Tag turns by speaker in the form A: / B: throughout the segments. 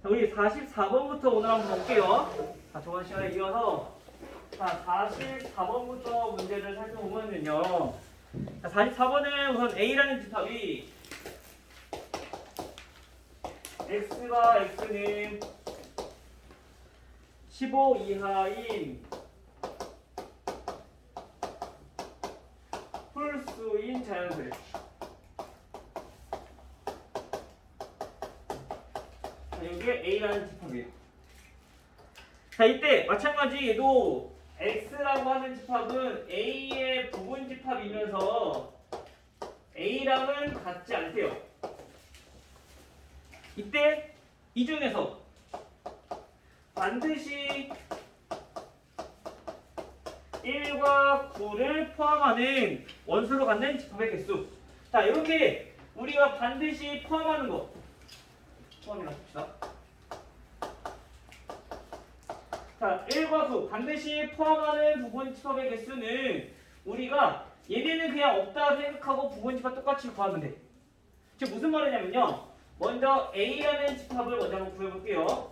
A: 자, 우리 44번부터 오늘 한번 볼게요. 자, 저번 시간에 이어서 자, 44번부터 문제를 살펴보면요. 자, 44번은 우선 A라는 집합이 X와 X는 15 이하인 홀수인 자연수래. 자, 이게 A라는 집합이에요. 자, 이때 마찬가지 얘도 X라고 하는 집합은 A의 부분 집합이면서 A랑은 같지 않대요. 이때 이 중에서 반드시 1과 9를 포함하는 원수로 갖는 집합의 개수. 자, 이렇게 우리가 반드시 포함하는 거 포함이라 봅시다. 자, 1과 9 반드시 포함하는 부분 집합의 개수는 우리가 얘네는 그냥 없다 생각하고 부분 집합 똑같이 구하면 돼. 즉 무슨 말이냐면요. 먼저 A라는 집합을 먼저 한번 구해볼게요.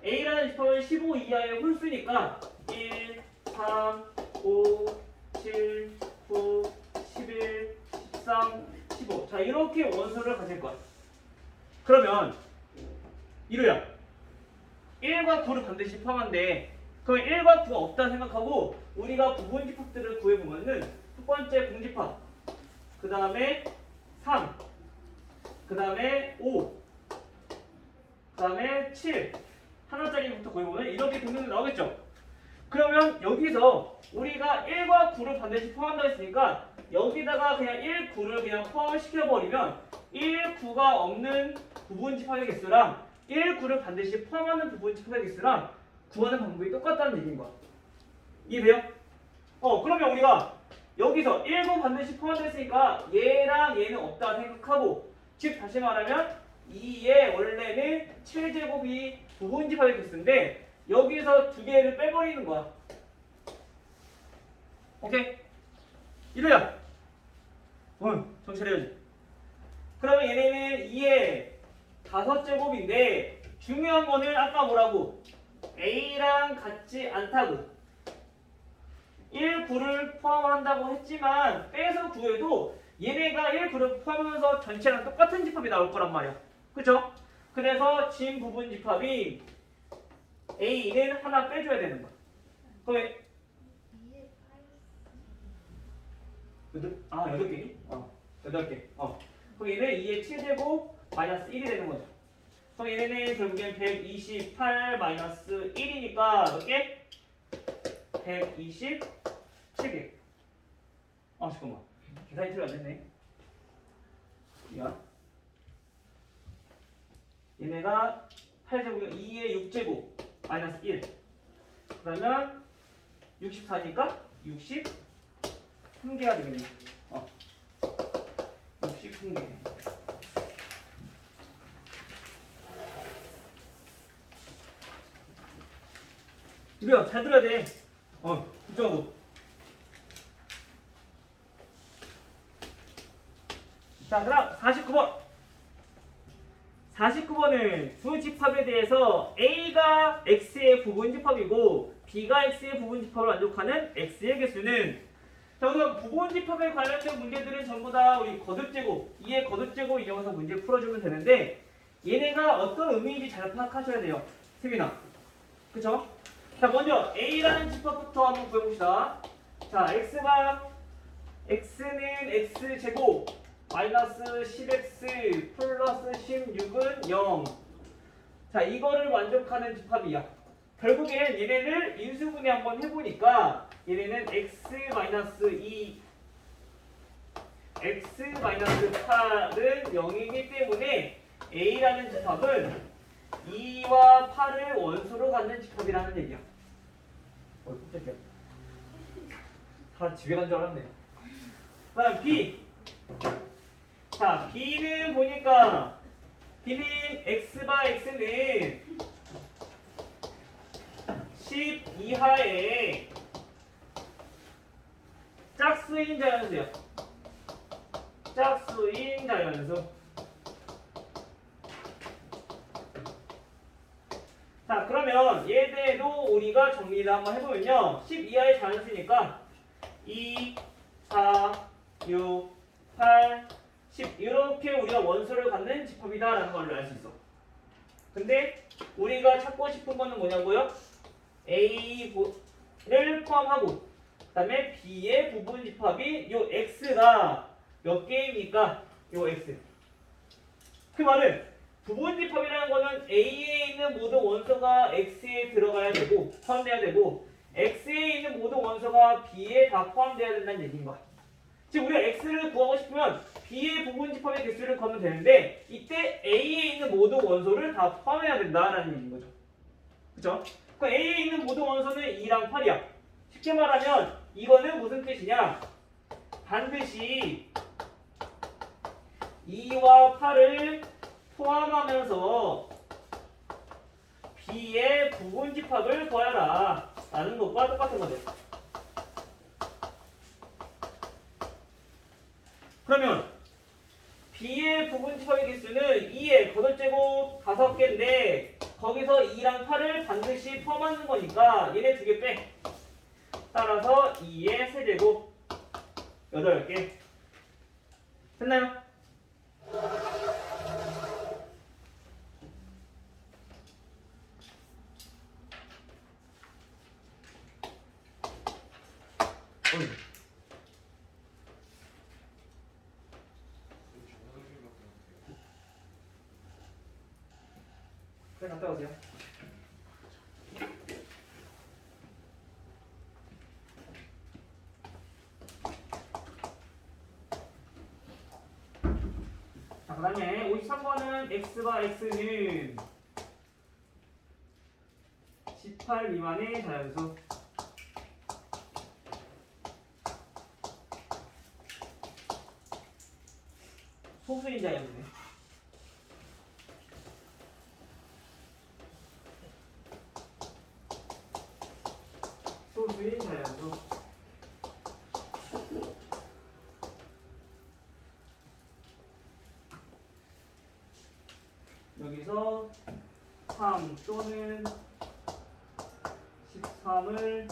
A: A라는 집합은 15 이하의 홀수니까 1, 3, 5, 7, 9, 11, 13, 15. 자, 이렇게 원수를 가질 거야. 그러면 이루야 1과 9를 반드시 포함한데 그럼 1과 9가 없다 생각하고 우리가 부분 집합들을 구해보면은 첫 번째 공집합, 그 다음에 3, 그 다음에 5, 그 다음에 7 하나짜리부터 구해보면 이렇게 등등등 나오겠죠. 그러면 여기서 우리가 1과 9를 반드시 포함한다 했으니까 여기다가 그냥 1, 9를 그냥 포함시켜버리면 1, 9가 없는 부분 집합의 개수랑 1, 9를 반드시 포함하는 부분 집합의 개수랑 구하는 방법이 똑같다는 얘기인 거야. 이해돼요? 그러면 우리가 여기서 1, 9 반드시 포함되어 있으니까 얘랑 얘는 없다 생각하고 즉 다시 말하면 2의 원래는 7제곱이 부분 집합의 개수인데 여기서 두 개를 빼버리는 거야. 오케이? 이거야. 정신 차려야지. 그러면 얘네는 2의 5제곱인데 중요한 거는 아까 뭐라고? A랑 같지 않다고. 1, 9를 포함한다고 했지만 빼서 구해도 얘네가 1, 9를 포함하면서 전체랑 똑같은 집합이 나올 거란 말이야. 그쵸? 그래서 진 부분 집합이 A는 하나 빼줘야 되는 거야. 그럼 8개니? 8개. 그럼 얘는 2의 7제곱 마이너스 1이 되는 거죠. 그럼 얘네는 결국엔 128 마이너스 1이니까 몇 개? 127개. 잠깐만. 계산이 틀려 안 됐네. 미안. 얘네가 8제곱이면 2의 6제곱 마이너스 1. 그러면 64니까 63개가 되겠네. 63개. 이거야, 잘 들어야 돼. 집중하고. 자, 그럼 49번. 49번은 두 집합에 대해서 A가 X의 부분 집합이고 B가 X의 부분 집합을 만족하는 X의 개수는 자, 우선 부분 집합에 관련된 문제들은 전부 다 우리 거듭제곱, 2의 거듭제곱 이용해서 문제 풀어주면 되는데 얘네가 어떤 의미인지 잘 파악하셔야 돼요. 세빈아. 그쵸? 자, 먼저 A라는 집합부터 한번 구해봅시다. 자, X는 X제곱 마이너스 10X 플러스 16은 0. 자, 이거를 만족하는 집합이야. 결국엔 얘네를 인수분해 한번 해보니까 얘네는 X-2 X-8은 0이기 때문에 A라는 집합은 2와 8을 원수로 갖는 집합이라는 얘기야. 깜짝이야. 다 집에 간 줄 알았네. 그다음 B. 자, B는 보니까 B는 X는 10 이하의 짝수인 자연수야. 짝수인 자연수. 자, 그러면 얘들도 우리가 정리를 한번 해보면요. 10 이하의 자연수니까 2, 4, 6, 8, 10 이렇게 우리가 원소를 갖는 집합이다라는 걸 알 수 있어. 근데 우리가 찾고 싶은 거는 뭐냐고요? A를 포함하고 그 다음에 B의 부분 집합이 요 X가 몇 개입니까? 요 X. 그 말은 부분 집합이라는 거는 A에 있는 모든 원소가 X에 들어가야 되고 포함돼야 되고 X에 있는 모든 원소가 B에 다 포함돼야 된다는 얘기인 거야. 즉 우리가 X를 구하고 싶으면 B의 부분 집합의 개수를 구하면 되는데 이때 A에 있는 모든 원소를 다 포함해야 된다라는 얘기인 거죠. 그쵸? 그 A에 있는 모든 원소는 2랑 8이야. 쉽게 말하면 이거는 무슨 뜻이냐? 반드시 2와 8을 포함하면서 B의 부분 집합을 구하라 라는 것과 똑같은 거죠. 그러면 B의 부분 집합의 개수는 2의 걷어째고 5개인데 거기서 2랑 8을 반드시 포함하는 거니까 얘네 2개 빼. 따라서 2의 세제곱 8개. 됐나요? 그래 갔다 오세요. 자, 그 다음에 53번은 X와 X는 18 미만의 자연수. 소수인 자연수네. 소수인 자연수. 여기서 3 또는 13을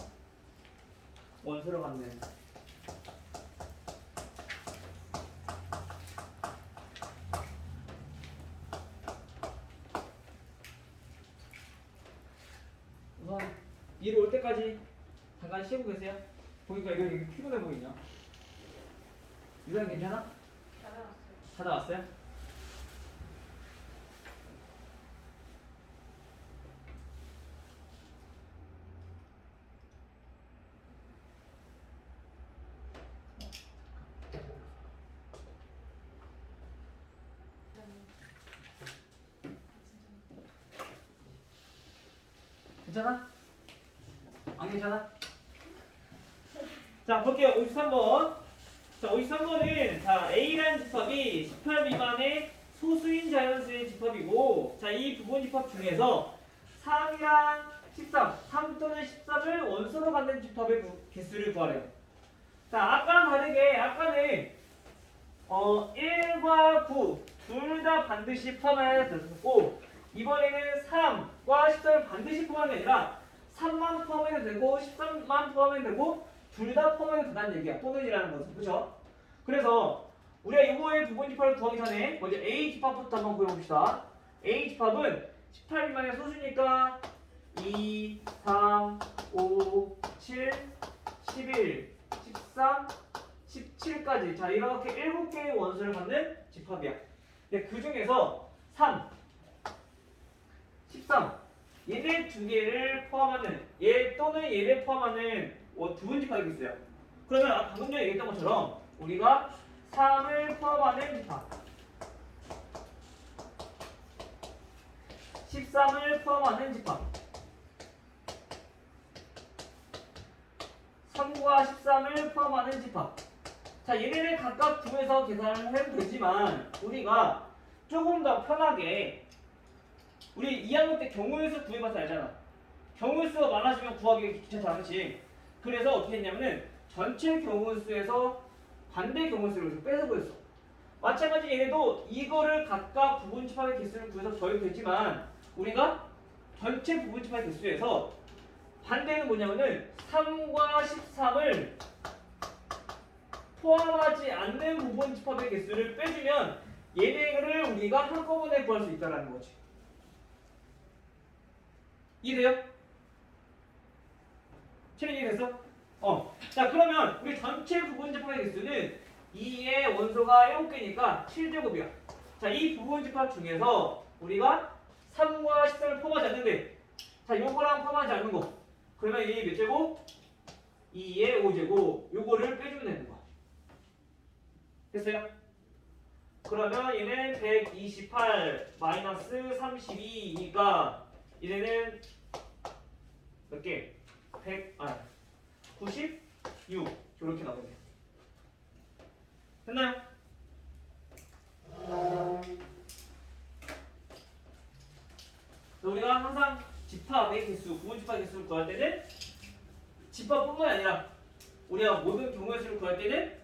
A: 원수로 갖는. 우선 이리 올 때까지 잠깐 쉬고 계세요. 보니까 이거 되게 피곤해 보이냐? 유단 괜찮아? 찾아왔어요? 괜찮아? 안 괜찮아? 자, 볼게요. 53번. 자, 53번은 자, A라는 집합이 18 미만의 소수인 자연수의 집합이고 자, 이 부분 집합 중에서 3이랑 13, 3 또는 13을 원소로 갖는 집합의 개수를 구하래요. 자, 아까랑 다르게 아까는 1과 9 둘 다 반드시 포함해야 됐었고 이번에는 3과 13을 반드시 포함이 아니라 3만 포함해도 되고 13만 포함해도 되고 둘 다 포함해도 된다는 얘기야. 또는이라는 것은. 그죠? 그래서 우리가 이거의 부분 집합을 구하기 전에 먼저 A 집합부터 한번 구해봅시다. A 집합은 18 미만의 소수니까 2, 3, 5, 7, 11, 13, 17까지 자 이렇게 7개의 원소를 갖는 집합이야. 근데 그 중에서 3, 13 얘네 2개를 포함하는 얘 또는 얘를 포함하는 부분 집합이 있어요. 그러면 방금 전에 얘기했던 것처럼 우리가 3을 포함하는 집합 13을 포함하는 집합 3과 13을 포함하는 집합 자 얘네를 각각 구해서 계산을 해도 되지만 우리가 조금 더 편하게 우리 2학년 때 경우의 수 구해봐서 알잖아. 경우의 수가 많아지면 구하기 귀찮지 않지. 그래서 어떻게 했냐면은 전체 경우의 수에서 반대 경우의 수를 빼서 구했어. 마찬가지 얘네도 이거를 각각 부분 집합의 개수를 구해서 더해도 되지만 우리가 전체 부분집합의 개수에서 반대는 뭐냐면은 3과 13을 포함하지 않는 부분집합의 개수를 빼주면 얘네를 우리가 한꺼번에 구할 수 있다는 거지. 이해돼요? 체린이 됐어? 자 그러면 우리 전체 부분집합의 개수는 2의 원소가 7개니까 7제곱이야. 자 이 부분집합 중에서 우리가 3과 13을 포함하지 않는데 자 요거랑 포함하지 않는 거 그러면 이 몇 제곱? 2의 5제곱 요거를 빼주면 되는 거야. 됐어요? 그러면 얘는 128 마이너스 32니까 얘네는 몇 개? 96 이렇게 나오네. 됐나요? 우리가 항상 집합의 개수, 부분집합 개수를 구할 때는 집합뿐만 아니라 우리가 모든 경우의 수를 구할 때는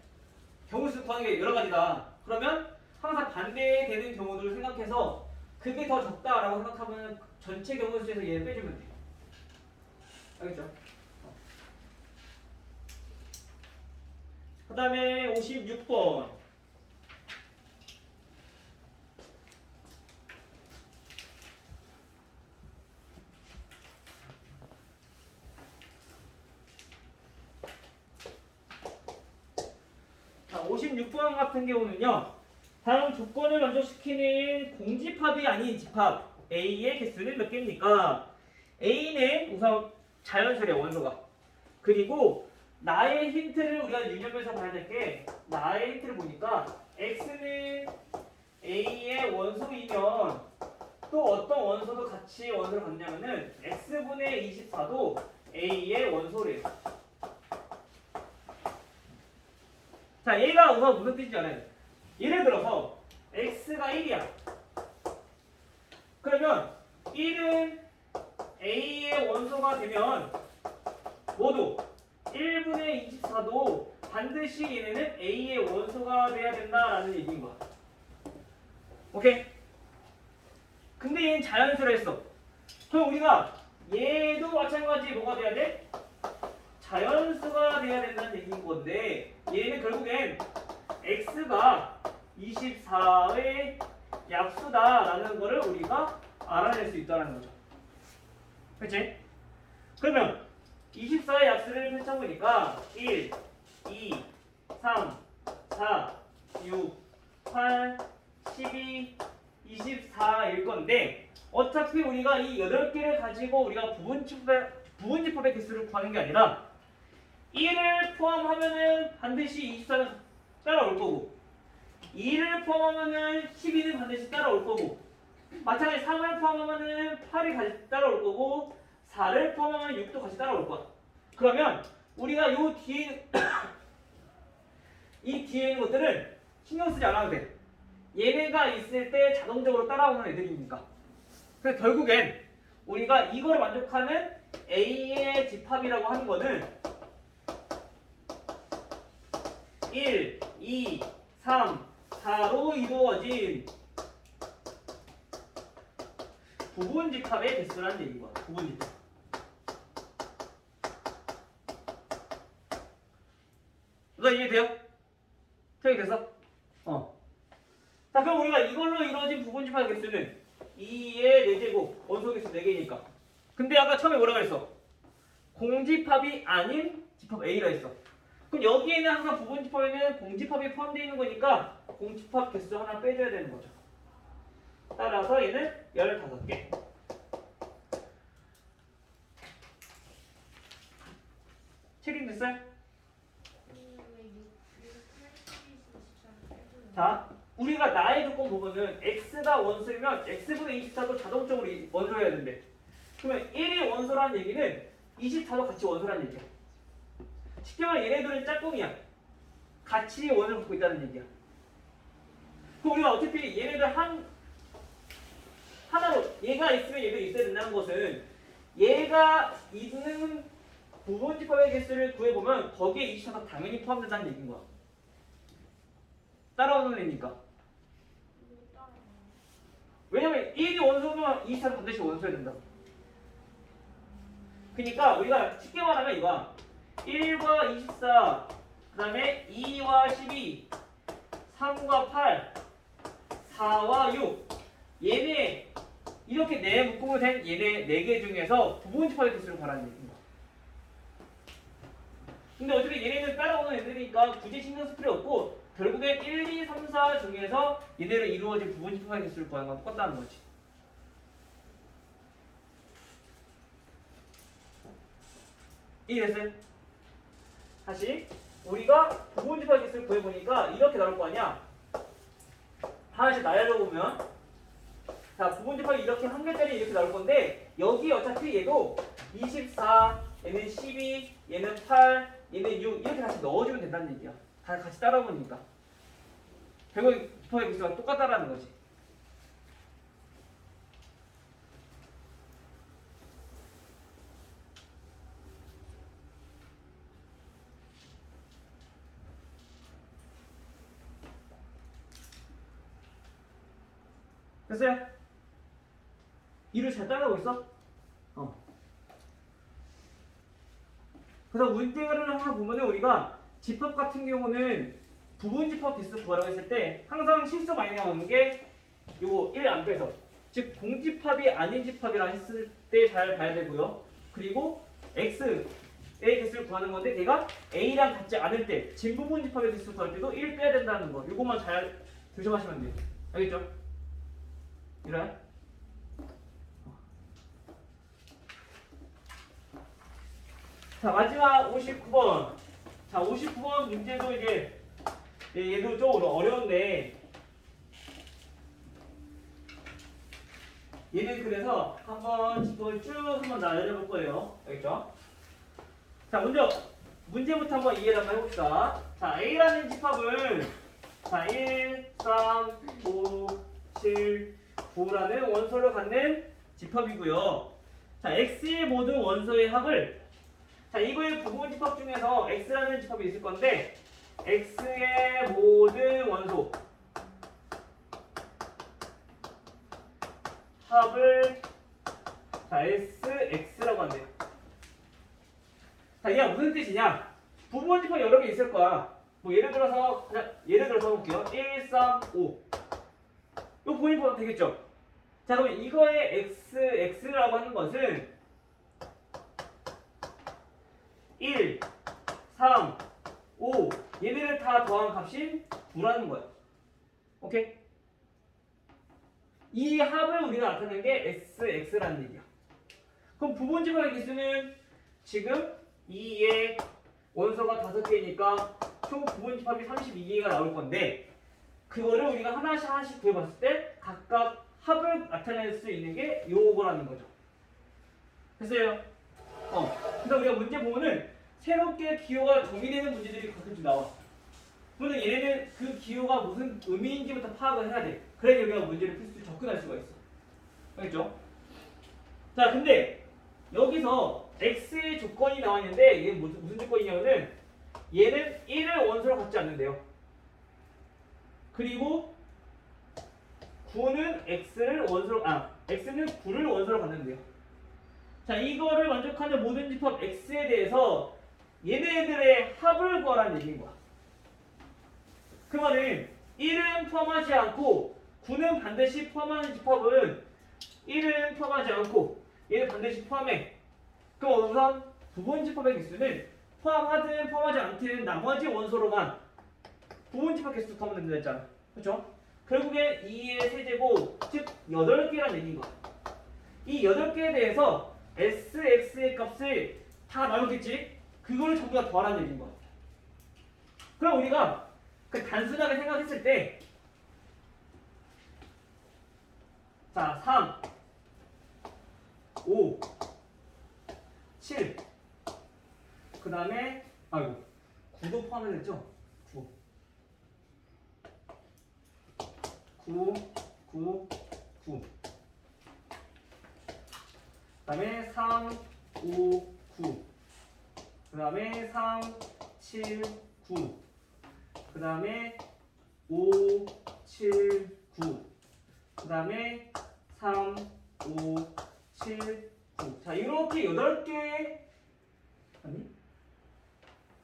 A: 경우의 수를 구하는 게 여러 가지다. 그러면 항상 반대되는 경우들을 생각해서 그게 더 적다라고 생각하면 전체 경우의 수에서 얘를 빼주면 돼. 알겠죠? 그 다음에 56번. 자, 56번 같은 경우는요. 다음 조건을 만족시키는 공집합이 아닌 집합 A의 개수는 몇 개입니까? A는 우선 자연수래 원소가. 그리고 나의 힌트를 우리가 유념해서 봐야 될 게 나의 힌트를 보니까 X는 A의 원소이면 또 어떤 원소도 같이 원소를 갖냐면은 X분의 24도 A의 원소래요. 자 얘가 우선 무슨 뜻인지 알아요? 예를 들어서 X가 1이야. 그러면 1은 A의 원소가 되면 모두 1분의 24도 반드시 얘네는 A의 원소가 돼야 된다라는 얘기인 거야. 오케이? 근데 얘는 자연수로 했어. 그럼 우리가 얘도 마찬가지 뭐가 돼야 돼? 자연수가 돼야 된다는 얘기인 건데 얘는 결국엔 X가 24의 약수다라는 거를 우리가 알아낼 수 있다는 거죠. 그치? 그러면 24의 약수를 펼쳐보니까 1, 2, 3, 4, 6, 8, 12, 24일 건데 어차피 우리가 이 8개를 가지고 우리가 부분집합의 개수를 구하는 게 아니라 1을 포함하면은 반드시 24는 따라올 거고 2를 포함하면은 12는 반드시 따라올 거고 마찬가지 3을 포함하면은 8이 같이 따라올 거고 4를 포함하면 6도 같이 따라올 거야. 그러면 우리가 요 뒤에 이 뒤에 있는 것들은 신경 쓰지 않아도 돼. 얘네가 있을 때 자동적으로 따라오는 애들이니까. 그래서 결국엔 우리가 이걸 만족하는 A의 집합이라고 하는 거는 1, 2, 3, 4로 이루어진 부분집합의 개수라는 얘기인 거야. 부분집합. 이거 이해돼요? 이해돼서? 자 그럼 우리가 이걸로 이루어진 부분집합의 개수는 2의 4제곱 원소 개수 4개니까 근데 아까 처음에 뭐라 그랬어? 공집합이 아닌 집합 A라 했어. 그럼 여기에는 항상 부분집합에는 공집합이 포함되어 있는 거니까 공집합 개수 하나 빼줘야 되는 거죠. 따라서 얘는 15개. 책임됐어요? 자, 우리가 나의 조건 보면은 x가 원소이면 x분의 24도 자동적으로 원소여야 된대. 그러면 1이 원소라는 얘기는 24도 같이 원소라는 얘기야. 쉽게 말해 얘네들은 짝꿍이야. 같이 원을 갖고 있다는 얘기야. 그럼 우리가 어차피 얘네들 하나로 얘가 있으면 얘도 있어야 된다는 것은 얘가 있는 부분집합의 개수를 구해보면 거기에 24가 당연히 포함된다는 얘기인 거야. 따라오는 애니까. 왜냐면 1이 원소면 24는 반드시 원소여야 된다고. 그러니까 우리가 쉽게 말하면 이거야. 1과 24, 그 다음에 2와 12, 3과 8, 4와 6. 얘네 이렇게 네 묶음으로 된 얘네 네 개 중에서 부분집합의 개수를 구하라는 얘기입니다. 근데 어차피 얘네는 따라오는 애들이니까 굳이 신경 쓸 필요 없고 결국에 1, 2, 3, 4 중에서 얘네로 이루어진 부분집합의 개수를 구하는 건 똑같다는 거지. 이해됐어요? 다시 우리가 부분집합의 개수를 구해보니까 이렇게 나올 거 아니야. 하나씩 나열해 보면 자 부분집합이 이렇게 한 개짜리 이렇게 나올 건데 여기 어차피 얘도 24, 얘는 12, 얘는 8, 얘는 6 이렇게 다시 넣어주면 된다는 얘기야. 다 같이 따라오니까 결국 집합의 개수가 똑같다라는 거지. 됐어요? 이를 잘 따라오고 있어? 그래서 문제를 한번 보면은 우리가 집합 같은 경우는 부분집합 개수 구하라고 했을 때 항상 실수 많이 나오는 게 요거 1 안 빼서 즉 공집합이 아닌 집합이라 했을 때 잘 봐야 되고요. 그리고 x의 개수를 구하는 건데 걔가 a랑 같지 않을 때 진부분집합의 개수 구할 때도 1 빼야 된다는 거. 요것만 잘 조심하시면 돼요. 알겠죠? 이래? 자 마지막 59번. 자 59번 문제도 이제 얘도 좀 어려운데 얘는 그래서 한번 이걸 쭉 한번 나열해볼 거예요. 알겠죠? 자 먼저 문제부터 한번 이해를 한번 해봅시다. 자 A라는 집합은 자 1, 3, 5, 7, 9라는 원소를 갖는 집합이고요. 자 X의 모든 원소의 합을 자 이거의 부분집합 중에서 X라는 집합이 있을 건데 X의 모든 원소 합을 자 SX라고 한대요. 자 이게 무슨 뜻이냐? 부분집합 여러 개 있을 거야. 뭐 예를 들어서 볼게요. 1, 3, 5. 이거 부분집합 되겠죠? 자 그럼 이거의 XX라고 하는 것은 1, 3, 5 얘네를 다 더한 값이 9라는 거야. 오케이? 이 합을 우리가 나타내는 게 SX라는 얘기야. 그럼 부분집합의 개수는 지금 2의 원소가 5개니까 총 부분집합이 32개가 나올 건데 그거를 우리가 하나씩 구해봤을 때 각각 합을 나타낼 수 있는 게 요거라는 거죠. 됐어요? 그래서 우리가 문제 보면은 새롭게 기호가 정의되는 문제들이 가끔씩 나와. 그러면 얘네는 그 기호가 무슨 의미인지부터 파악을 해야 돼. 그래야 우리가 문제를 필수 접근할 수가 있어. 알겠죠? 자, 근데 여기서 x의 조건이 나와 있는데 얘는 무슨 조건이냐면은 얘는 1을 원소로 갖지 않는데요. 그리고 9는 x는 9를 원소로 갖는데요. 자, 이거를 만족하는 모든 집합 x에 대해서 얘네들의 합을 구하라는 얘기인 거야. 그 말은 1은 포함하지 않고 9는 반드시 포함하는 집합은 1은 포함하지 않고 얘는 반드시 포함해. 그럼 우선 부분집합의 개수는 포함하든 포함하지 않든 나머지 원소로만 부분집합 개수 구하면 된다 했잖아. 그렇죠? 결국에 2의 세제곱 즉 8개라는 얘기인 거야. 이 8개에 대해서 SX의 값을 다 나누겠지? 그걸 전부 다 더하라는 얘기인 거야. 그럼 우리가 그 단순하게 생각했을 때 자, 3, 5, 7 그 다음에 9도 포함했죠? 9 그 다음에 3, 5, 9 그 다음에 3, 7, 9 그 다음에 5, 7, 9 그 다음에 3, 5, 7, 자, 이렇게 8개 아니?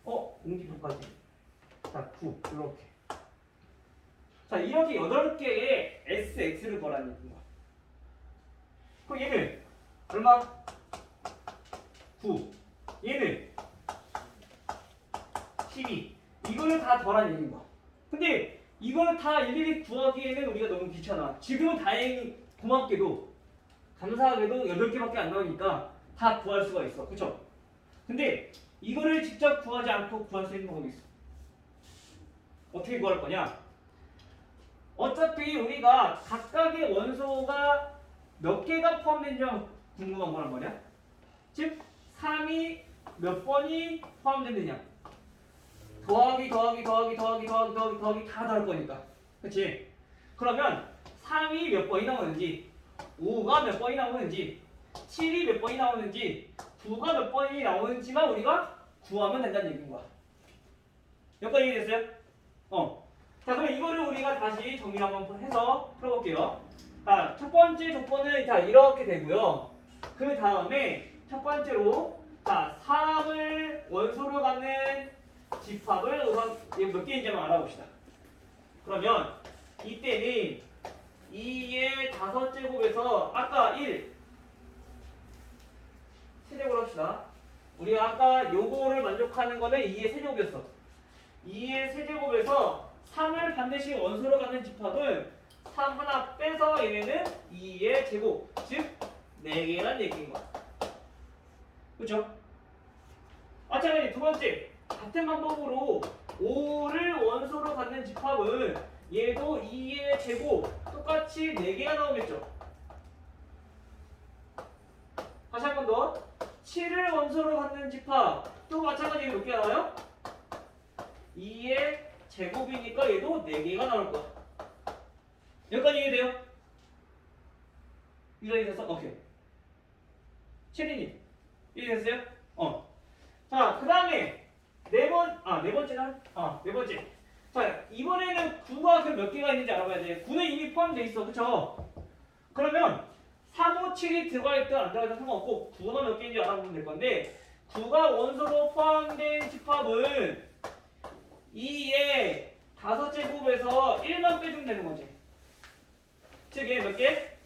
A: 공기부까지. 자, 9 이렇게. 자, 이렇게 8개의 SX를 거라는 얘기인 거야. 그럼 얘는 얼마? 9. 얘는 12. 이거를 다 더라는 얘기인 거야. 근데 이걸 다 일일이 구하기에는 우리가 너무 귀찮아. 지금은 다행히 고맙게도 감사하게도 8개밖에 안 나오니까 다 구할 수가 있어. 그쵸? 근데 이거를 직접 구하지 않고 구할 수 있는 방법이 있어. 어떻게 구할 거냐? 어차피 우리가 각각의 원소가 몇 개가 포함된지 궁금한 거란 말이야. 즉 3이 몇 번이 포함되느냐. 더하기 다 더할 거니까. 그치? 그러면 3이 몇 번이 나오는지 5가 몇 번이 나오는지 7이 몇 번이 나오는지 9가 몇 번이 나오는지만 우리가 구하면 된다는 얘기인 거야. 여기까지 이해됐어요? 자, 그럼 이거를 우리가 다시 정리 한번 해서 풀어볼게요. 자, 첫 번째 조건은 자 이렇게 되고요. 그 다음에 첫 번째로 자 3을 원소로 갖는 집합을 우선 몇 개인지 한번 알아봅시다. 그러면 이때는 2의 5제곱에서 아까 1 세제곱을 합시다. 우리가 아까 요거를 만족하는 거는 2의 세제곱이었어. 2의 세제곱에서 3을 반드시 원소로 갖는 집합은 3 하나 빼서 얘네는 2의 제곱, 즉 4개란 얘기인 거야. 그렇죠? 마찬가지 두 번째, 같은 방법으로 5를 원소로 갖는 집합은 얘도 2의 제곱, 똑같이 4개가 나오겠죠? 다시 한 번 더, 7을 원소로 갖는 집합, 또 마찬가지로 몇 개가 나와요? 2의 제곱이니까 얘도 4개가 나올 거야. 여기까지 이해돼요? 이해됐어? 오케이. 체리님 이해됐어요? 자, 그 다음에 네 번째. 자, 이번에는 9가 그 몇 개가 있는지 알아봐야 돼. 9는 이미 포함되어 있어. 그쵸? 그러면 3, 5, 7이 들어가 있든 안 들어가 있든 상관없고 9가 몇 개인지 알아보면 될 건데 9가 원소로 포함된 집합은 2의 5제곱에서 1만 빼주면 되는 거지. 즉 얘 몇 개?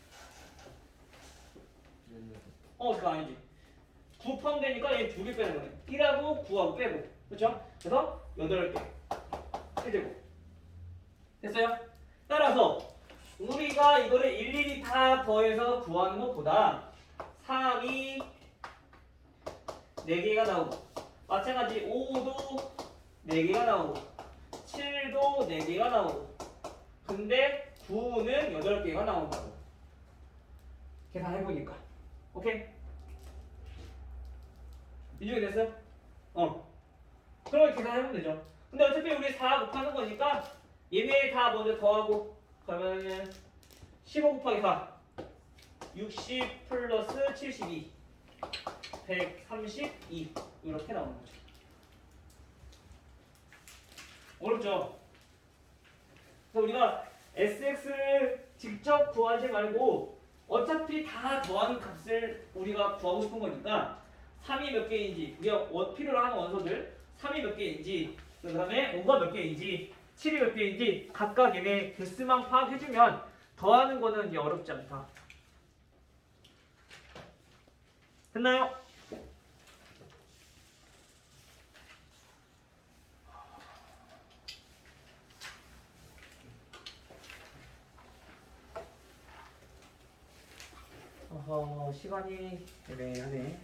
A: 그거 아니지. 9 포함되니까 얘 2개 빼는 거네. 1하고 9하고 빼고. 그렇죠? 그래서 8개. 세제곱. 됐어요? 따라서 우리가 이거를 일일이 다 더해서 구하는 것보다 3이 4개가 나오고 마찬가지 5도 4개가 나오고 7도 4개가 나오고 근데 9는 8개가 나온다고. 계산해보니까. 오케이? 이해가 됐어요? 그러면 계산해보면 되죠. 근데 어차피 우리 4 곱하는 거니까 얘네 다 먼저 더하고 그러면은 15 곱하기 4 60 플러스 72 132 이렇게 나오는 거죠. 어렵죠? 그래서 우리가 SX를 직접 구하지 말고 어차피 다 더하는 값을 우리가 구하고 싶은 거니까 3이 몇 개인지 우리가 필요로 하는 원소들 3이 몇 개인지 그 다음에 5가 몇 개인지 7이 몇 개인지 각각 얘네 개수만 파악해주면 더하는 거는 이제 어렵지 않다. 됐나요? 시간이 애매하네.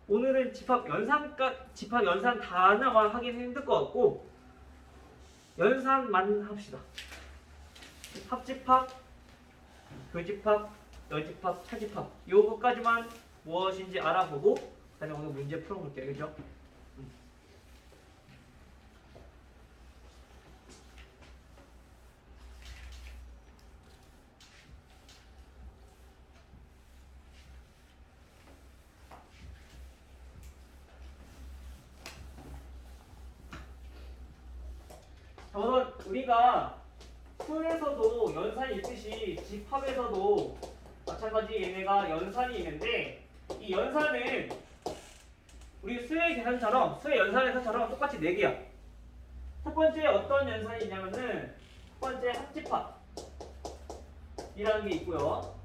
A: 오늘은 집합 연산 다 나와 하긴 힘들 것 같고 연산만 합시다. 합집합, 교집합, 열집합, 차집합 요거까지만 무엇인지 알아보고 그다음에 오늘 문제 풀어볼게요. 그죠? 우선 우리가 수에서도 연산이 있듯이 집합에서도 마찬가지 얘네가 연산이 있는데 이 연산은 우리 수의 계산처럼 수의 연산에서처럼 똑같이 4개야. 첫 번째 어떤 연산이 있냐면은 첫 번째 합집합이라는 게 있고요.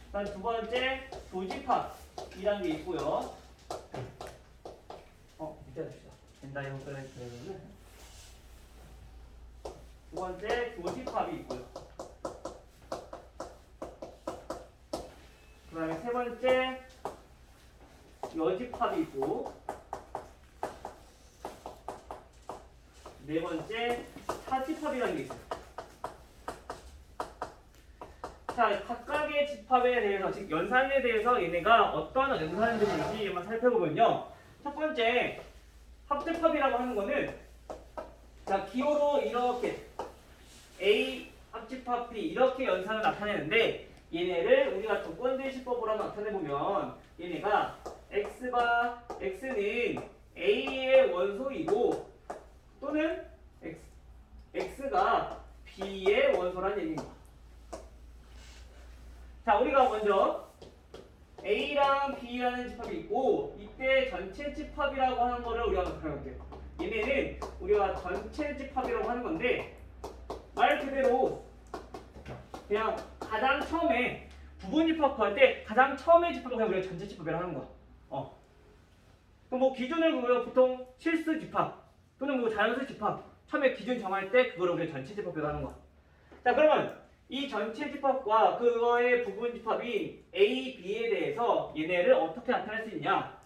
A: 그다음 두 번째 조집합이라는 게 있고요. 밑에 둡시다. 된다 이거 그러면은 두 번째 조집합이 있고요. 그 다음에 세 번째 여집합이 있고 네 번째 차집합이라는 게 있어요. 자, 각각의 집합에 대해서, 즉 연산에 대해서 얘네가 어떤 연산들인지 한번 살펴보면요. 첫 번째 합집합이라고 하는 거는 자, 기호로 이렇게 A 합집합 B 이렇게 연산을 나타내는데 얘네를 우리가 조건대시법으로 나타내보면 얘네가 X는 A의 원소이고 또는 X가 B의 원소란 얘기입니다. 자, 우리가 먼저 A랑 B라는 집합이 있고 이때 전체 집합이라고 하는 거를 우리가 나타내볼게요. 얘네는 우리가 전체 집합이라고 하는 건데 말 그대로 그냥 가장 처음에 부분 집합 구할 때 가장 처음에 집합을 그냥 우리가 전체 집합이라고 하는 거야. 그럼 뭐 기준을 보면 보통 실수 집합 또는 뭐 자연수 집합 처음에 기준 정할 때 그거를 우리가 전체 집합이라고 하는 거야. 자, 그러면 이 전체 집합과 그거의 부분 집합인 A, B에 대해서 얘네를 어떻게 나타낼 수 있냐?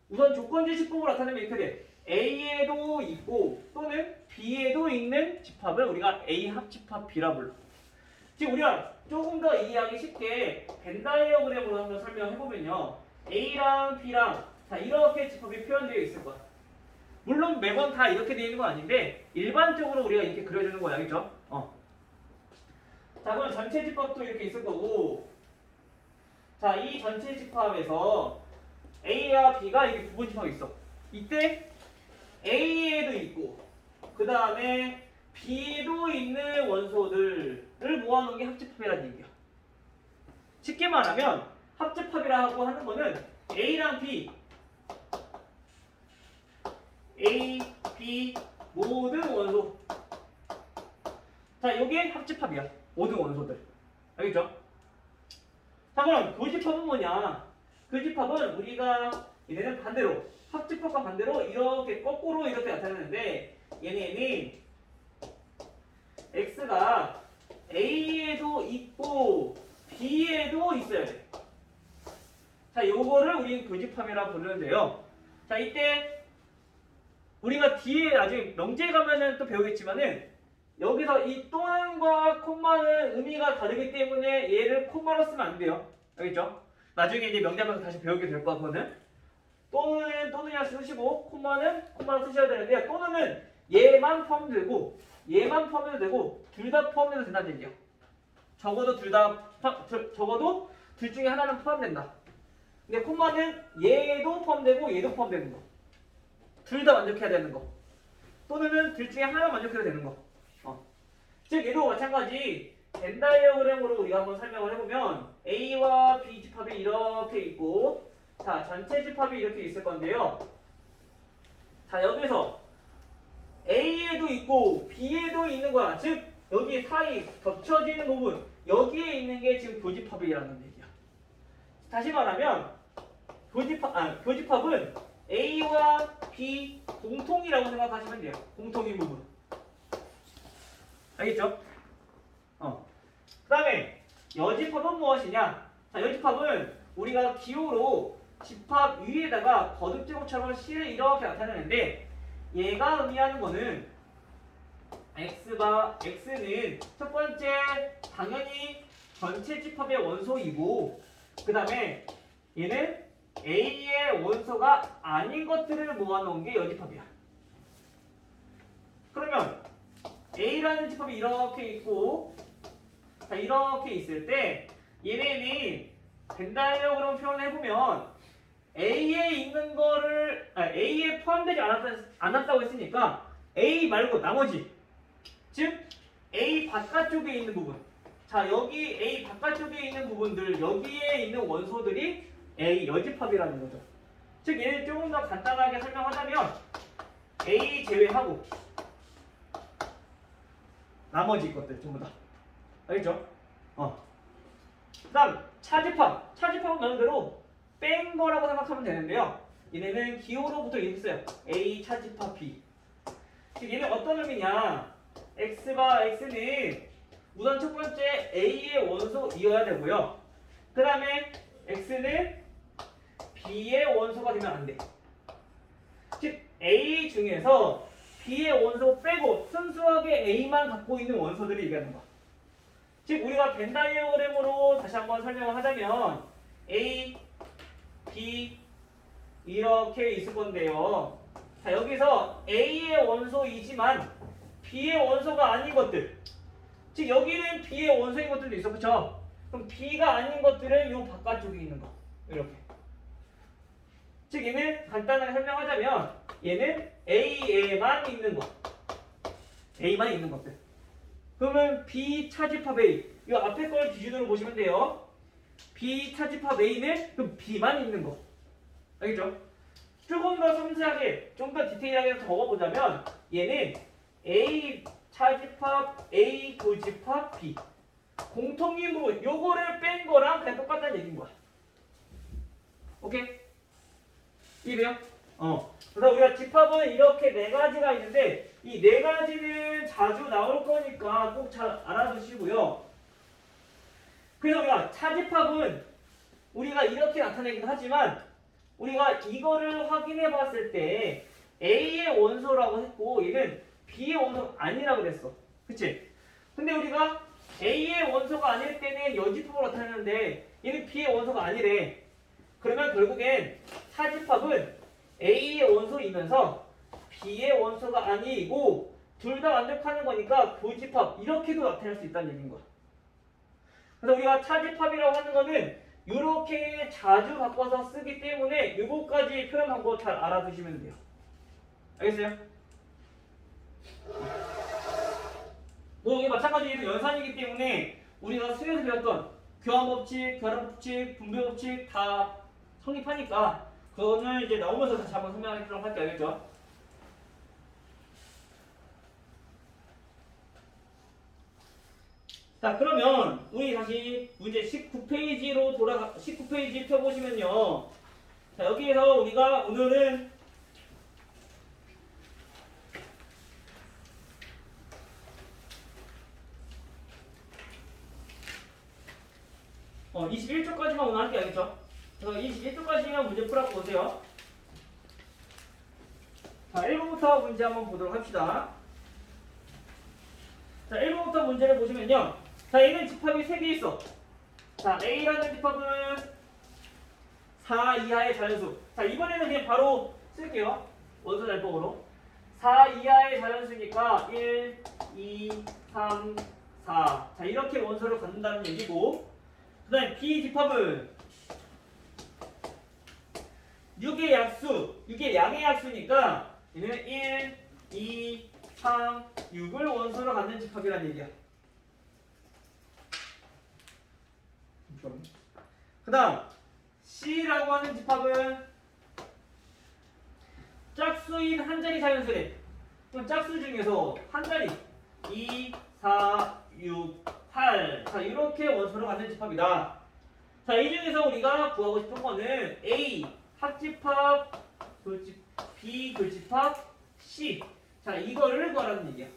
A: 우선 조건지식법으로 나타내면 이렇게 돼. A에도 있고 또는 B에도 있는 집합을 우리가 A 합집합 B라 불러. 지금 우리가 조금 더 이해하기 쉽게 벤 다이어그램으로 한번 설명해보면요. A랑 B랑 자, 이렇게 집합이 표현되어 있을 거야. 물론 매번 다 이렇게 되어 있는 건 아닌데 일반적으로 우리가 이렇게 그려주는 거야. 알겠죠? 자, 그럼 전체 집합도 이렇게 있을 거고 자, 이 전체 집합에서 A와 B가 이렇게 부분 집합이 있어. 이때 A에도 있고 그 다음에 B에도 있는 원소들을 모아놓은 게 합집합이라는 얘기야. 쉽게 말하면 합집합이라고 하는 거는 A랑 B A, B 모든 원소 자, 이게 합집합이야. 모든 원소들. 알겠죠? 자, 그럼 그 집합은 뭐냐? 그 집합은 우리가 얘네는 반대로 합집합과 반대로 이렇게 거꾸로 이렇게 나타내는데 얘네는 X가 A에도 있고 B에도 있어야 돼. 자, 요거를 우리는 교집합이라고 부르는데요. 자, 이때 우리가 뒤에 나중에 명제에 가면은 또 배우겠지만은 여기서 이 또는과 콤마는 의미가 다르기 때문에 얘를 콤마로 쓰면 안 돼요. 알겠죠? 나중에 이제 명제하면서 다시 배우게 될 거거든. 또는 또는이라 쓰시고 콤마는 콤마로 쓰셔야 되는데 또는은 얘만 포함되고 얘만 포함해도 되고 둘 다 포함해도 된다는 얘기야. 적어도 적어도 둘 중에 하나는 포함된다. 근데 콤마는 얘도 포함되고 얘도 포함되는 거. 둘 다 만족해야 되는 거. 또는은 둘 중에 하나 만족해야 되는 거. 즉 얘도 마찬가지 벤 다이어그램으로 우리가 한번 설명을 해보면 A와 B 집합이 이렇게 있고 자, 전체 집합이 이렇게 있을 건데요. 자, 여기서 A에도 있고 B에도 있는 거야. 즉 여기 사이 겹쳐지는 부분 여기에 있는 게 지금 교집합이라는 얘기야. 다시 말하면 교집합은 A와 B 공통이라고 생각하시면 돼요. 공통인 부분. 알겠죠? 그 다음에 여집합은 무엇이냐? 자, 여집합은 우리가 기호로 집합 위에다가 거듭제곱처럼 C를 이렇게 나타내는데 얘가 의미하는 거는 X는 첫 번째 당연히 전체 집합의 원소이고 그 다음에 얘는 A의 원소가 아닌 것들을 모아놓은 게 여집합이야. 그러면 A라는 집합이 이렇게 있고 자, 이렇게 있을 때 얘네는 벤 다이어그램 표현을 해보면 A에 있는 거를 A에 포함되지 않았다고 했으니까 A 말고 나머지, 즉 A 바깥쪽에 있는 부분, 자 여기 A 바깥쪽에 있는 부분들, 여기에 있는 원소들이 A 여집합이라는 거죠. 즉 얘를 조금 더 간단하게 설명하자면 A 제외하고 나머지 것들 전부 다, 알겠죠? 그다음 차집합은 말대로 뺀 거라고 생각하면 되는데요. 얘네는 기호로부터 이렇게 써요. A 차집합 B. 즉 얘는 어떤 의미냐? X는 우선 첫 번째 A의 원소이어야 되고요. 그 다음에 X는 B의 원소가 되면 안 돼. 즉 A 중에서 B의 원소 빼고 순수하게 A만 갖고 있는 원소들이 얘기하는 거야. 즉 우리가 벤 다이어그램으로 다시 한번 설명을 하자면 A, B 이렇게 있을 건데요. 자 여기서 A의 원소이지만 B의 원소가 아닌 것들, 즉 여기는 B의 원소인 것들도 있어, 그쵸? 그럼 B가 아닌 것들은 요 바깥쪽에 있는 거, 이렇게. 즉 얘는 간단하게 설명하자면 얘는 A에만 있는 거, A만 있는 것들. 그러면 B 차집합 A, 이 앞에 걸 기준으로 보시면 돼요. B 차집합 A는 그럼 B만 있는 거, 알겠죠? 조금 더 섬세하게, 좀 더 디테일하게 적어보자면 얘는 A 차집합 A 교집합 B, 공통인 부분 요거를 뺀 거랑 그냥 똑같다는 얘기인 거야. 오케이? 이해돼요? 그래서 우리가 집합은 이렇게 네 가지가 있는데 이 네 가지는 자주 나올 거니까 꼭 잘 알아두시고요. 그래서 우리가 차집합은 우리가 이렇게 나타내기도 하지만 우리가 이거를 확인해 봤을 때 A의 원소라고 했고 얘는 B의 원소 아니라고 그랬어. 그치? 근데 우리가 A의 원소가 아닐 때는 여집합으로 나타내는데 얘는 B의 원소가 아니래. 그러면 결국엔 차집합은 A의 원소이면서 B의 원소가 아니고 둘 다 만족하는 거니까 교집합 이렇게도 나타낼 수 있다는 얘기인 거야. 그래서 우리가 차집합이라고 하는 거는 이렇게 자주 바꿔서 쓰기 때문에 요거까지 표현 방법 잘 알아두시면 돼요. 알겠어요? 뭐 여기 마찬가지로 연산이기 때문에 우리가 수에서 배웠던 교환법칙, 결합법칙, 분배법칙 다 성립하니까 그거는 이제 나오면서 다시 한번 설명하도록 할게요. 알겠죠? 자 그러면 우리 다시 문제 19페이지로 19페이지 펴보시면요. 자 여기에서 우리가 오늘은 21쪽까지만 오늘 할게요. 알겠죠? 그래서 21쪽까지만 문제 풀어갖고 보세요. 자 1번부터 문제 한번 보도록 합시다. 자 1번부터 문제를 보시면요. 자 얘는 집합이 3개 있어. 자 A라는 집합은 4 이하의 자연수. 자 이번에는 그냥 바로 쓸게요. 원소 잘법으로 4 이하의 자연수니까 1, 2, 3, 4. 자 이렇게 원소를 갖는다는 얘기고, 그 다음에 B 집합은 6의 약수, 6의 양의 약수니까 얘는 1, 2, 3, 6을 원소로 갖는 집합이라는 얘기야. 그 다음 C라고 하는 집합은 짝수인 한 자리 자연수래. 그럼 짝수 중에서 한 자리 2, 4, 6, 8. 자 이렇게 원소로 갖는 집합이다. 자 이 중에서 우리가 구하고 싶은 거는 A 합집합, B 교집합, C. 자 이거를 구하라는 얘기야.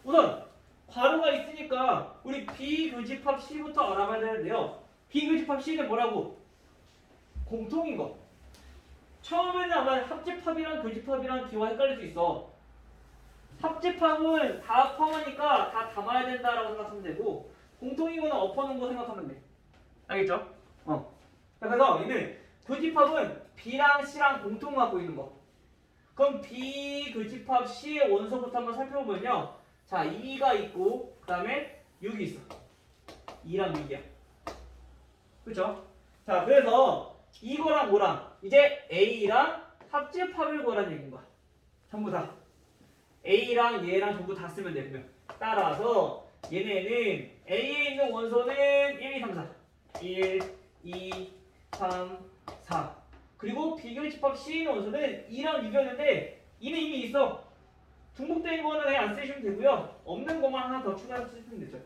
A: 우선 괄호가 있으니까 우리 B 교집합 C부터 알아봐야 되는데요. B 교집합 C는 뭐라고? 공통인 거. 처음에는 아마 합집합이랑 교집합이랑 기호가 헷갈릴 수 있어. 합집합은 다 포함하니까 다 담아야 된다라고 생각하면 되고, 공통인 거는 엎어놓은 거 생각하면 돼. 알겠죠? 그래서 얘는 교집합은 B랑 C랑 공통 갖고 있는 거. 그럼 B 교집합 C의 원소부터 한번 살펴보면요. 자 2가 있고 그 다음에 6이 있어. 2랑 6이야. 그쵸? 자 그래서 이거랑 뭐랑 이제 A랑 합집합을 구하라는 얘기인 거야. 전부 다 A랑 얘랑 전부 다 쓰면 되면 따라서 얘네는 A에 있는 원소는 1, 2, 3, 4 1, 2, 3, 4 그리고 비교집합 C에 있는 원소는 2랑 6이었는데 2는 이미 있어. 중복된 거는 그냥 안 쓰시면 되고요. 없는 것만 하나 더 추가해서 쓰시면 되죠.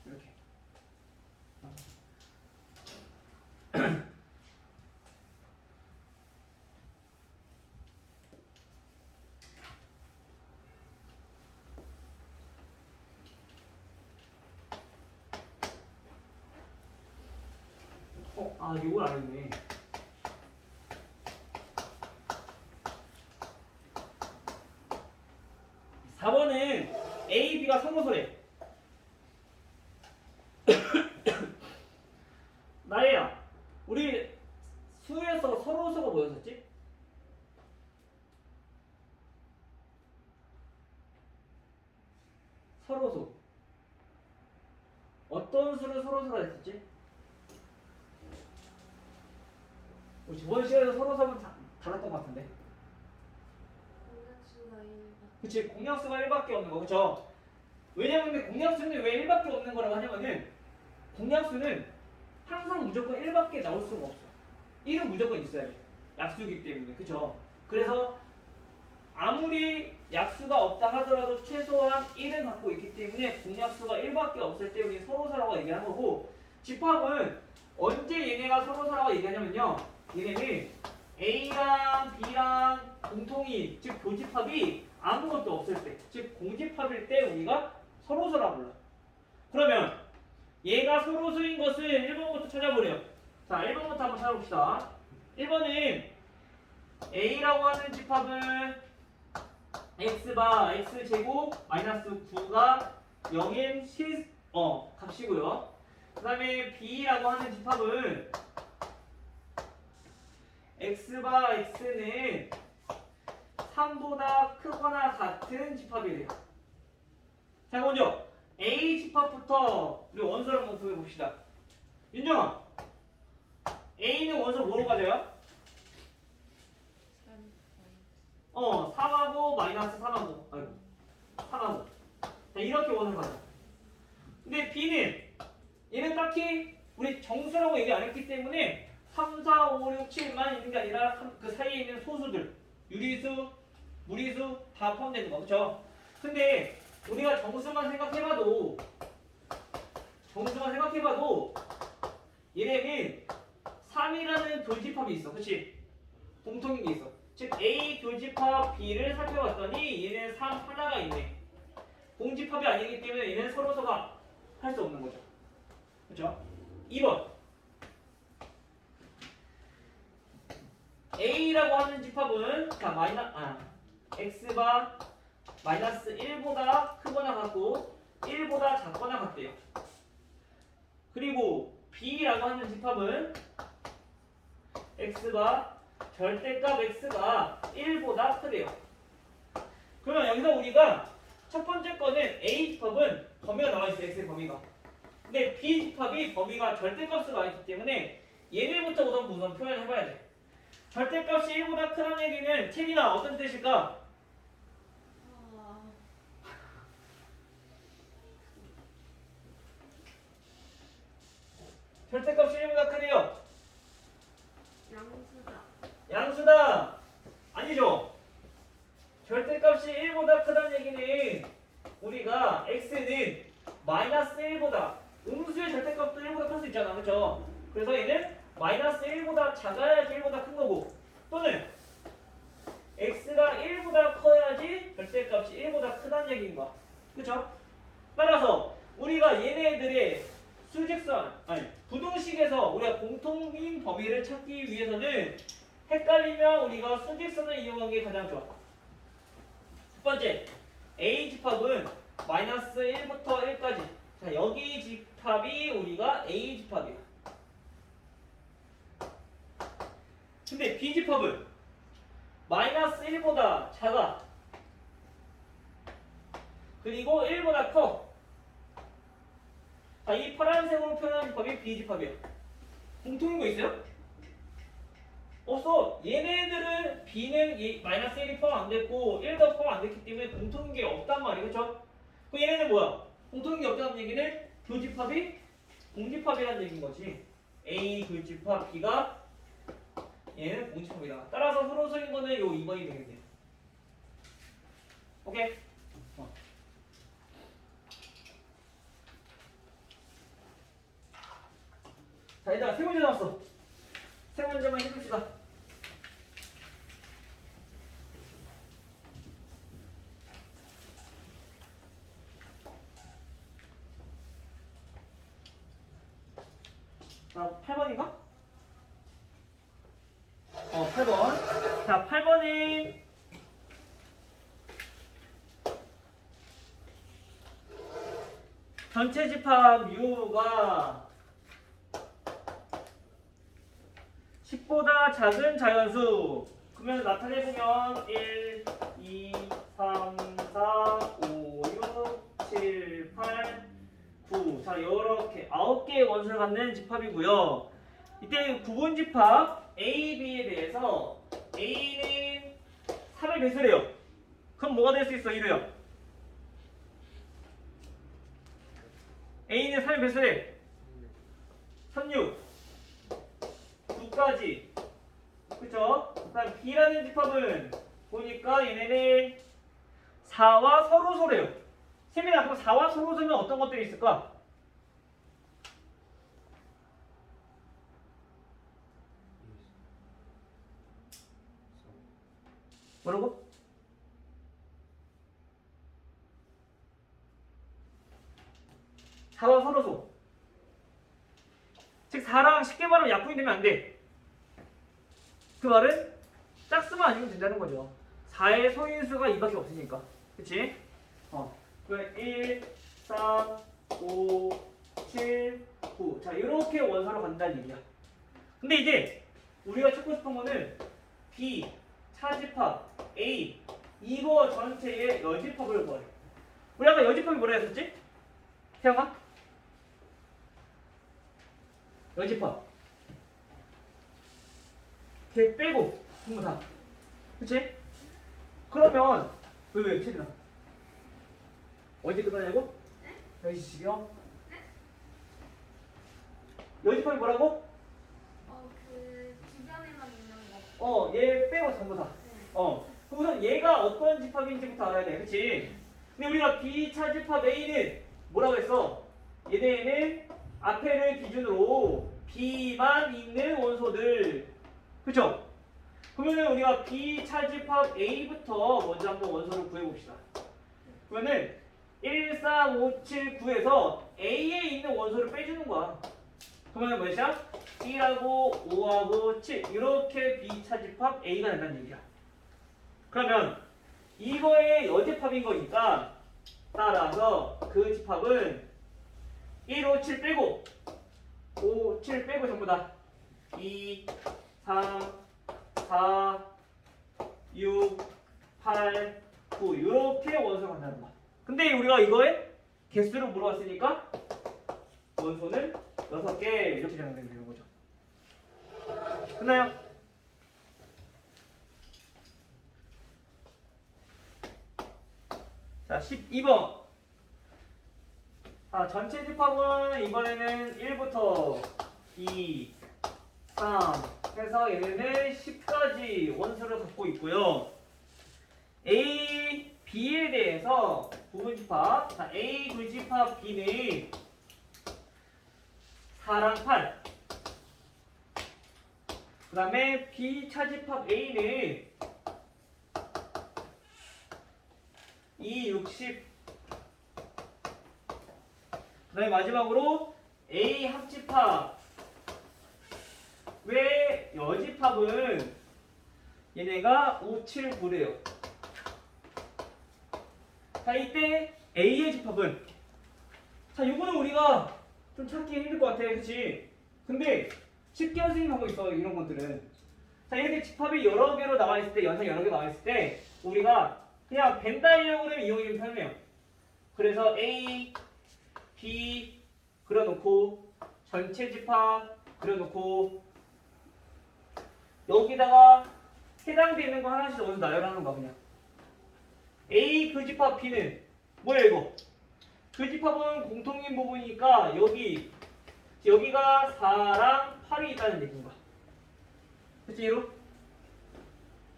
A: 이렇게. 요걸 안 했네. 4번은 A, B가 서로서래. 나예야. 우리 수에서 서로서가 뭐였었지? 서로소. 어떤 수를 서로서라 했었지? 우리 저번 시간에서 서로서는 다뤘던 것 같은데. 그치, 공약수가 1밖에 없는 거, 그쵸? 왜냐면 공약수는 왜 1밖에 없는 거라고 하냐면은 공약수는 항상 무조건 1밖에 나올 수가 없어. 1은 무조건 있어야 돼. 약수이기 때문에, 그쵸? 그래서 아무리 약수가 없다 하더라도 최소한 1은 갖고 있기 때문에 공약수가 1밖에 없을 때 우리 서로서라고 얘기하는 거고, 집합은 언제 얘네가 서로서라고 얘기하냐면요, 얘네는 A랑 B랑 공통이, 즉 교집합이 아무것도 없을 때, 즉 공집합일 때 우리가 서로서라고 불러. 그러면 얘가 서로서인 것을 1번부터 찾아보래요. 자, 1번부터 한번 찾아봅시다. 1번은 A라고 하는 집합은 x바 x제곱 마이너스 9가 0인 값이고요. 그 다음에 B라고 하는 집합은 x바 x는 3보다 크거나 같은 집합이래요. 자, 먼저 A 집합부터 우리 원소를 한번 구해봅시다. 윤정아, A는 원소 뭐로 가져요? 3하고 마이너스 3하고 3하고 자, 이렇게 원을 가져. 근데 B는 얘는 딱히 우리 정수라고 얘기 안 했기 때문에 3, 4, 5, 6, 7만 있는 게 아니라 그 사이에 있는 소수들 유리수, 무리수 다 포함되는 거 그렇죠? 근데 우리가 정수만 생각해봐도 얘네는 3이라는 교집합이 있어. 그치? 공통인 게 있어. 즉 A 교집합 B를 살펴봤더니 얘는 3 하나가 있네. 공집합이 아니기 때문에 얘는 서로서가 할 수 없는 거죠. 그렇죠? 2번 A라고 하는 집합은 x바 마이너스 1보다 크거나 같고 1보다 작거나 같대요. 그리고 B라고 하는 집합은 x바 절대값 x가 1보다 크대요. 그러면 여기서 우리가 첫 번째 거는 A 집합은 범위가 나와 있어요. x의 범위가. 근데 B 집합이 범위가 절대값으로 나와 있기 때문에 얘네부터 우선 표현을 해봐야 돼. 절대값이 1보다 크다는 얘기는 채민아 어떤 뜻일까? 절대값이 1보다 크대요. 양수다. 아니죠. 절대값이 1보다 크다는 얘기는 우리가 x는 마이너스 1보다 음수의 절대값도 1보다 클 수 있잖아. 그렇죠? 그래서 얘는 마이너스 1보다 작아야지 1보다 큰 거고 또는 x가 1보다 커야지 절대값이 1보다 크다는 얘기인 거야. 그렇죠? 따라서 우리가 얘네들의 수직선, 부등식에서 우리가 공통인 범위를 찾기 위해서는 헷갈리면 우리가 수직선을 이용하는 게 가장 좋아. 첫 번째, A 집합은 마이너스 1부터 1까지. 자, 여기 집합이 우리가 A 집합이야. 근데 B 집합은 마이너스 1보다 작아. 그리고 1보다 커. 자, 이 파란색으로 표현한 집합이 B 집합이야. 공통인 거 있어요? 없어. 얘네들은 B는 마이너스 1이 포함 안 됐고 1도 포함 안 됐기 때문에 공통인 게 없단 말이야. 그쵸? 그럼 얘네는 뭐야? 공통인 게 없다는 얘기는 교집합이 공집합이라는 얘기인 거지. A 교집합 B가 얘는 공집합이다. 따라서 서로서인 거는 요 2번이 되겠네. 오케이? 자, 얘들아 세 문제 나왔어. 세 문제만 해줍시다. 자, 8번인가? 8번. 자, 8번이 전체 집합 U가 10보다 작은 자연수. 그러면 나타내보면 1, 2, 3, 4, 5, 6, 7, 8, 9. 자, 이렇게 9개의 원소를 갖는 집합이고요. 이때 구분 집합 A, B에 대해서 A는 3의 배수래요. 그럼 뭐가 될 수 있어? 이래요. A는 3의 배수래. 36. 9까지. 그쵸? 그 다음 B라는 집합은 보니까 얘네는 4와 서로소래요. 세민아, 그럼 4와 서로소면 어떤 것들이 있을까? 뭐라고? 사와 서로소. 즉 4랑 쉽게 말하면 약분이 되면 안 돼. 그 말은 짝수만 아니면 된다는 거죠. 4의 소인수가 2밖에 없으니까. 그치? 그 1, 3, 5, 7, 9. 자, 이렇게 원소로 간다는 얘기야. 근데 이제 우리가 찾고 싶은 거는 B, 차집합, A, 이거 전체의 여집합을 구해. 우리 아까 여집합이 뭐라 했었지? 태영아? 여집합. 걔 빼고 전부 다. 그치? 그러면 왜 채리나? 언제 끝나냐고? 여기 지금 여집합이 뭐라고?
B: 그 주변에만 있는 거.
A: 얘 빼고 전부 다. 그럼 우선 얘가 어떤 집합인지부터 알아야 돼. 그치? 근데 우리가 B차집합 A는 뭐라고 했어? 얘네는 앞에를 기준으로 B만 있는 원소들. 그쵸? 그러면 우리가 B차집합 A부터 먼저 한번 원소를 구해봅시다. 그러면은 1, 4, 5, 7, 9에서 A에 있는 원소를 빼주는 거야. 그러면 몇이야? 1하고 5하고 7 이렇게 B차집합 A가 된다는 얘기야. 그러면 이거의 여집합인 거니까 따라서 그 집합은 1, 5, 7 빼고 5, 7 빼고 전부 다 2, 3, 4, 6, 8, 9 이렇게 원소가 간다는 거야. 근데 우리가 이거에 개수를 물어봤으니까 원소는 6개 이렇게 정리되는 거죠. 끝나요? 자, 12번. 전체 집합은 이번에는 1부터 2, 3 해서 얘네는 10까지 원소를 갖고 있고요. A, B에 대해서 부분 집합. 자, A 분집합 B는 4랑 8. 그 다음에 B 차집합 A는 2, 60. 그 다음에 마지막으로 A 합집합. 왜 여집합은 얘네가 5, 7, 9래요. 자, 이때 A의 집합은 자, 요거는 우리가 좀 찾기 힘들 것 같아. 그치? 근데 쉽게 할 수 있는 방법이 있어. 이런 것들은. 자, 이렇게 집합이 여러 개로 나와 있을 때, 연상 여러 개 나와 있을 때 우리가 그냥 벤 다이어그램 이용하면 편해요. 그래서 A, B 그려놓고 전체 집합 그려놓고 여기다가 해당되는 거 하나씩 먼저 나열하는 거야 그냥. A 그 집합 B는 뭐야 이거? 그 집합은 공통인 부분이니까 여기가 4랑 8이 있다는 얘기인 거야. 그치 이로?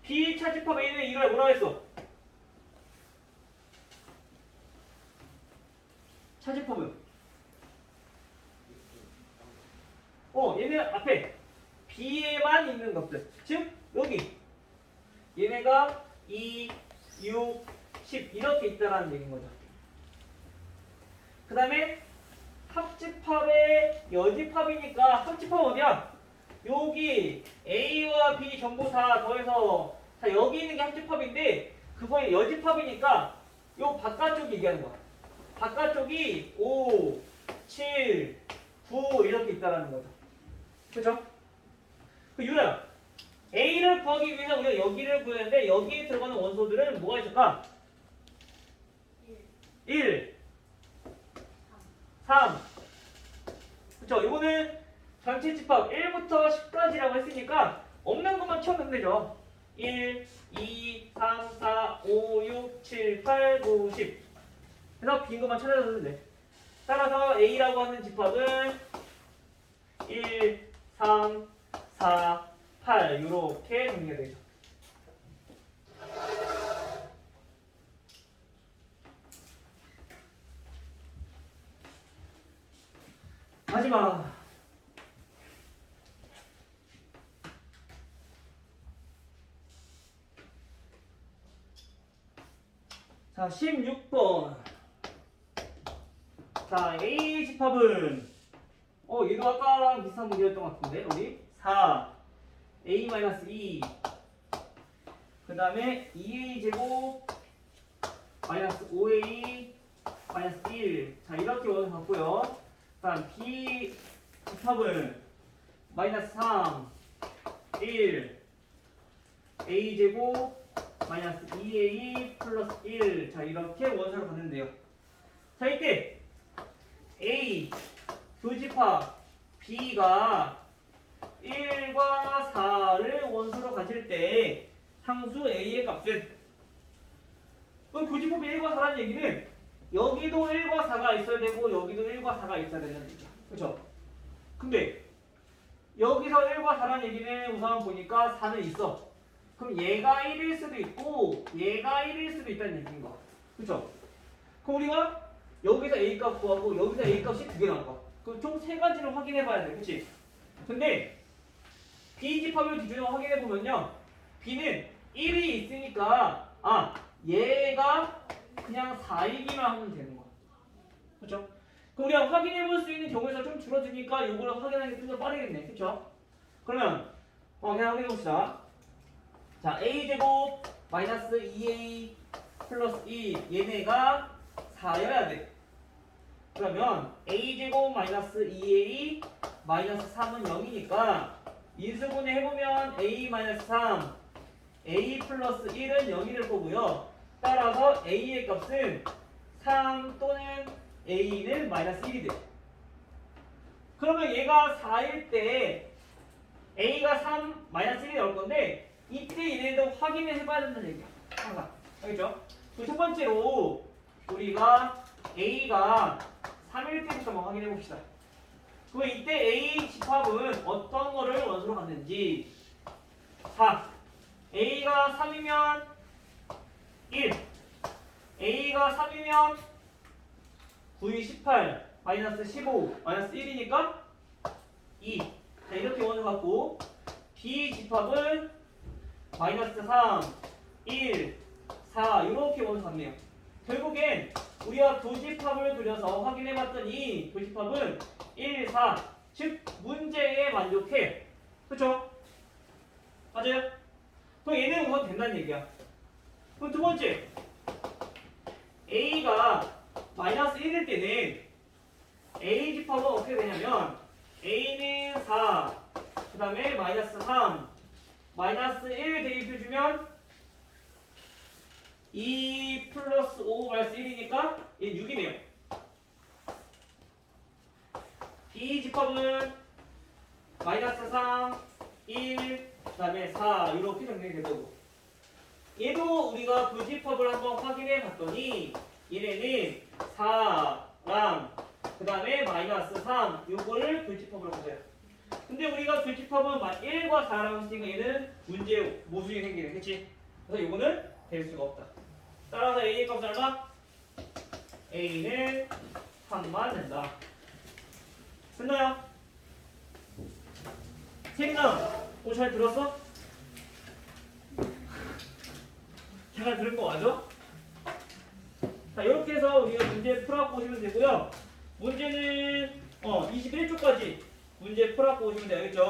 A: B 차집합 A는 이거야 뭐라고 했어? 차집합은 얘네 앞에 B에만 있는 것들 즉 여기 얘네가 2, 6, 10 이렇게 있다라는 얘기인 거죠. 그 다음에 합집합의 여집합이니까 합집합 어디야? 여기 A와 B 전부 다 더해서 다 여기 있는 게 합집합인데 그거의 여집합이니까 요 바깥쪽 얘기하는 거야. 바깥쪽이 5, 7, 9 이렇게 있다라는 거죠. 그죠? 그 유라야 A를 구하기 위해서 우리가 여기를 구했는데 여기에 들어가는 원소들은 뭐가 있을까? 1, 3 그쵸? 이거는 전체 집합 1부터 10까지라고 했으니까 없는 것만 채우면 되죠. 1, 2, 3, 4, 5, 6, 7, 8, 9, 10 그래서 빈 것만 찾아주면 돼. 따라서 A라고 하는 집합은 1, 3, 4, 8 이렇게 정리가 되죠. 마지막 자 16번 자 A 집합은 얘도 아까랑 비슷한 문제였던 것 같은데 우리 4 A-2 그 다음에 2A 제곱 마이너스 5A 마이너스 1 자 이렇게 원을 갖고요. 그 다음 B 집합은 마이너스 3 1 A 제곱 마이너스 2A 플러스 1 자 이렇게 원소를 갖는데요. 자 이때 A 교집합 B가 1과 4를 원소로 가질 때 상수 A의 값은 그럼 교집합이 1과 4라는 얘기는 여기도 1과 4가 있어야 되고 여기도 1과 4가 있어야 되는 얘기야. 그렇죠? 근데 여기서 1과 4라는 얘기는 우선 보니까 4는 있어. 그럼 얘가 1일 수도 있고 얘가 1일 수도 있다는 얘기인 거야. 그렇죠? 그럼 우리가 여기서 A 값 구하고 여기서 A 값이 두 개 나올 거야. 그럼 총 세 가지를 확인해 봐야 돼. 그렇지? 근데 B 집합을 기준으로 확인해 보면요. B는 1이 있으니까 얘가 그냥 4이기만 하면 되는 거야. 그렇죠? 그럼 우리가 확인해 볼 수 있는 경우에서 좀 줄어드니까 이거를 확인하는 게 좀 더 빠르겠네. 그렇죠? 그러면 그냥 확인해 봅시다. 자, a제곱 마이너스 2a 플러스 2 얘네가 4여야 돼. 그러면 a제곱 마이너스 2a 마이너스 3은 0이니까 인수분해 해보면 a 마이너스 3 a 플러스 1은 0이 될 거고요. 따라서 a의 값은 3 또는 a는 마이너스 1이 돼. 그러면 얘가 4일 때 a가 3 마이너스 1이 나올 건데 이때 얘네도 확인을 해봐야 된다는 얘기야. 항상. 알겠죠? 그 첫 번째로 우리가 a가 3일 때부터 한번 확인해 봅시다. 그럼 이때 a 집합은 어떤 거를 원소로 갖는지 4 a가 3이면 1 a가 3이면 9이 18 마이너스 15 마이너스 1이니까 2 자 이렇게 원을 갖고 b 집합은 마이너스 3 1 4 이렇게 원을 갖네요. 결국엔 우리가 교집합을 그려서 확인해 봤더니 교집합은 1, 4 즉 문제에 만족해. 그쵸? 맞아요? 그럼 얘는 우선 된다는 얘기야. 그럼 두 번째 a가 마이너스 1일 때는 a 집합은 어떻게 되냐면 a는 4 그 다음에 마이너스 3 마이너스 1 대입해주면 2 플러스 5 마이너스 1이니까 얘 6이네요. b 집합은 마이너스 3 1 그다음에 4 이렇게 정리가 될 거고. 얘도 우리가 부집합을 한번 확인해 봤더니 얘네는 4랑 그 다음에 마이너스 3 요거를 불집합으로 보세요. 근데 우리가 불집합은 1과 4라고 했으니까 얘는 문제 모순이 생기네. 그치? 그래서 요거는 될 수가 없다. 따라서 A의 값은 얼마? A는 3만 된다. 됐나요? 생각 잘 들었어? 잘 들은 거 맞아? 자, 이렇게 해서 우리가 문제 풀어갖고 오시면 되고요. 문제는 21쪽까지 문제 풀어갖고 오시면 되겠죠?